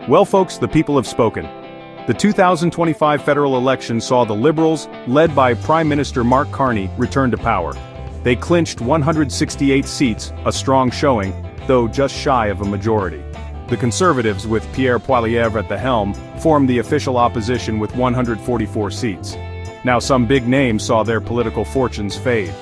Well folks, the people have spoken. The 2025 federal election saw the Liberals, led by Prime Minister Mark Carney, return to power. They clinched 168 seats, a strong showing, though just shy of a majority. The Conservatives, with Pierre Poilievre at the helm, formed the official opposition with 144 seats. Now some big names saw their political fortunes fade.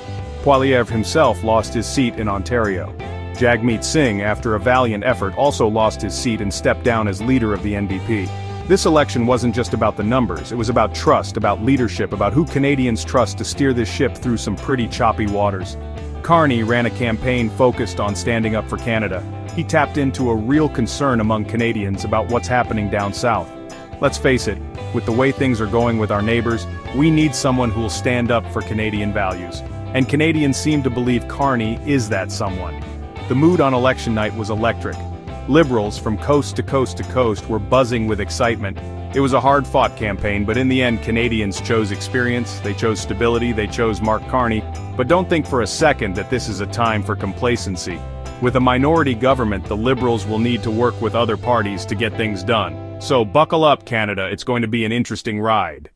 Poilievre himself lost his seat in Ontario. Jagmeet Singh, after a valiant effort, also lost his seat and stepped down as leader of the NDP. This election wasn't just about the numbers, it was about trust, about leadership, about who Canadians trust to steer this ship through some pretty choppy waters. Carney ran a campaign focused on standing up for Canada. He tapped into a real concern among Canadians about what's happening down south. Let's face it, with the way things are going with our neighbors, we need someone who'll stand up for Canadian values. And Canadians seem to believe Carney is that someone. The mood on election night was electric. Liberals from coast to coast to coast were buzzing with excitement. It was a hard-fought campaign, but in the end Canadians chose experience, they chose stability, they chose Mark Carney. But don't think for a second that this is a time for complacency. With a minority government, the Liberals will need to work with other parties to get things done. So buckle up, Canada, it's going to be an interesting ride.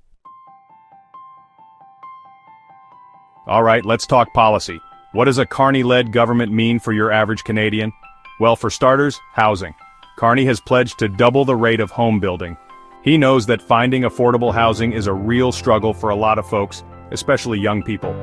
Alright, let's talk policy. What does a Carney-led government mean for your average Canadian? Well, for starters, housing. Carney has pledged to double the rate of home building. He knows that finding affordable housing is a real struggle for a lot of folks, especially young people.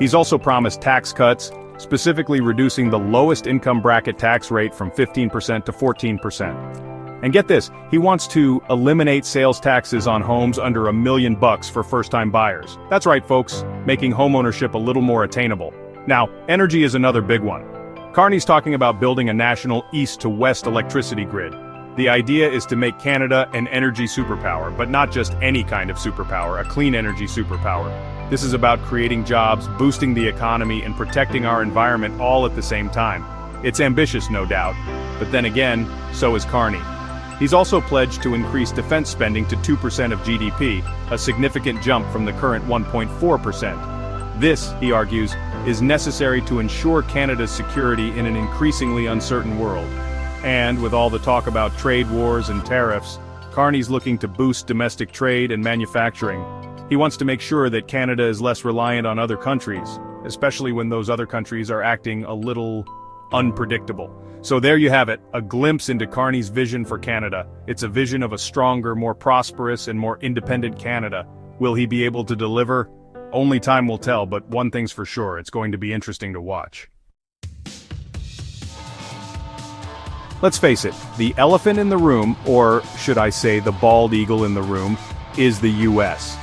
He's also promised tax cuts, specifically reducing the lowest income bracket tax rate from 15% to 14%. And get this, he wants to eliminate sales taxes on homes under $1 million for first-time buyers. That's right, folks, making homeownership a little more attainable. Now, energy is another big one. Carney's talking about building a national east-to-west electricity grid. The idea is to make Canada an energy superpower, but not just any kind of superpower, a clean energy superpower. This is about creating jobs, boosting the economy, and protecting our environment all at the same time. It's ambitious, no doubt, but then again, so is Carney. He's also pledged to increase defense spending to 2% of GDP, a significant jump from the current 1.4%. This, he argues, is necessary to ensure Canada's security in an increasingly uncertain world. And with all the talk about trade wars and tariffs, Carney's looking to boost domestic trade and manufacturing. He wants to make sure that Canada is less reliant on other countries, especially when those other countries are acting a little unpredictable. So there you have it, a glimpse into Carney's vision for Canada. It's a vision of a stronger, more prosperous, and more independent Canada. Will he be able to deliver? Only time will tell, but one thing's for sure, it's going to be interesting to watch. Let's face it, the elephant in the room, or should I say the bald eagle in the room, is the US.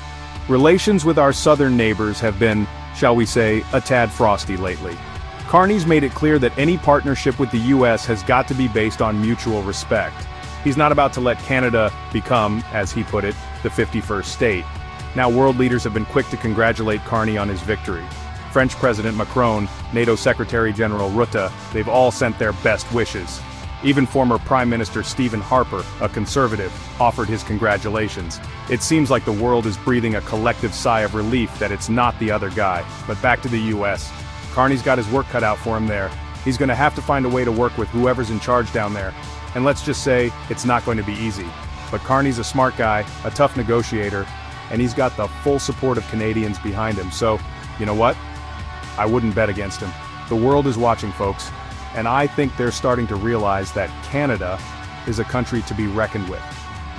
Relations with our southern neighbors have been, shall we say, a tad frosty lately. Carney's made it clear that any partnership with the US has got to be based on mutual respect. He's not about to let Canada become, as he put it, the 51st state. Now world leaders have been quick to congratulate Carney on his victory. French President Macron, NATO Secretary General Rutte, they've all sent their best wishes. Even former Prime Minister Stephen Harper, a conservative, offered his congratulations. It seems like the world is breathing a collective sigh of relief that it's not the other guy. But back to the US. Carney's got his work cut out for him there. He's going to have to find a way to work with whoever's in charge down there. And let's just say, it's not going to be easy. But Carney's a smart guy, a tough negotiator, and he's got the full support of Canadians behind him. So, you know what? I wouldn't bet against him. The world is watching, folks. And I think they're starting to realize that Canada is a country to be reckoned with.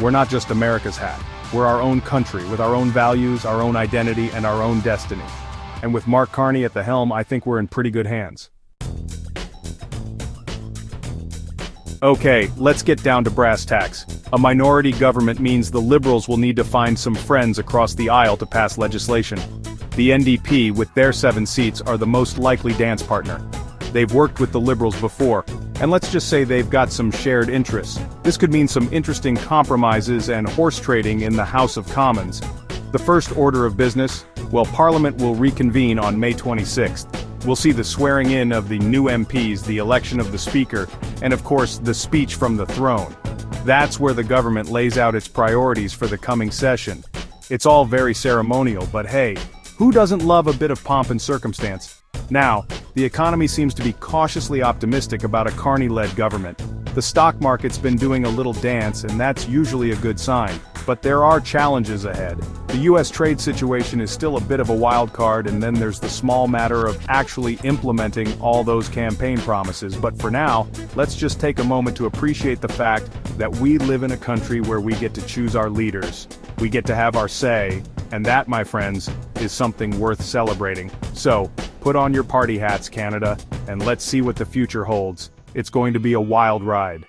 We're not just America's hat. We're our own country, with our own values, our own identity, and our own destiny. And with Mark Carney at the helm, I think we're in pretty good hands. Okay, let's get down to brass tacks. A minority government means the Liberals will need to find some friends across the aisle to pass legislation. The NDP, with their 7 seats, are the most likely dance partner. They've worked with the Liberals before, and let's just say they've got some shared interests. This could mean some interesting compromises and horse trading in the House of Commons. The first order of business? Well, Parliament will reconvene on May 26th. We'll see the swearing in of the new MPs, the election of the Speaker, and of course, the speech from the throne. That's where the government lays out its priorities for the coming session. It's all very ceremonial, but hey, who doesn't love a bit of pomp and circumstance? Now, the economy seems to be cautiously optimistic about a Carney-led government. The stock market's been doing a little dance, and that's usually a good sign. But there are challenges ahead. The US trade situation is still a bit of a wild card, and then there's the small matter of actually implementing all those campaign promises. But for now, let's just take a moment to appreciate the fact that we live in a country where we get to choose our leaders. We get to have our say, and that, my friends, is something worth celebrating. So, put on your party hats, Canada, and let's see what the future holds. It's going to be a wild ride.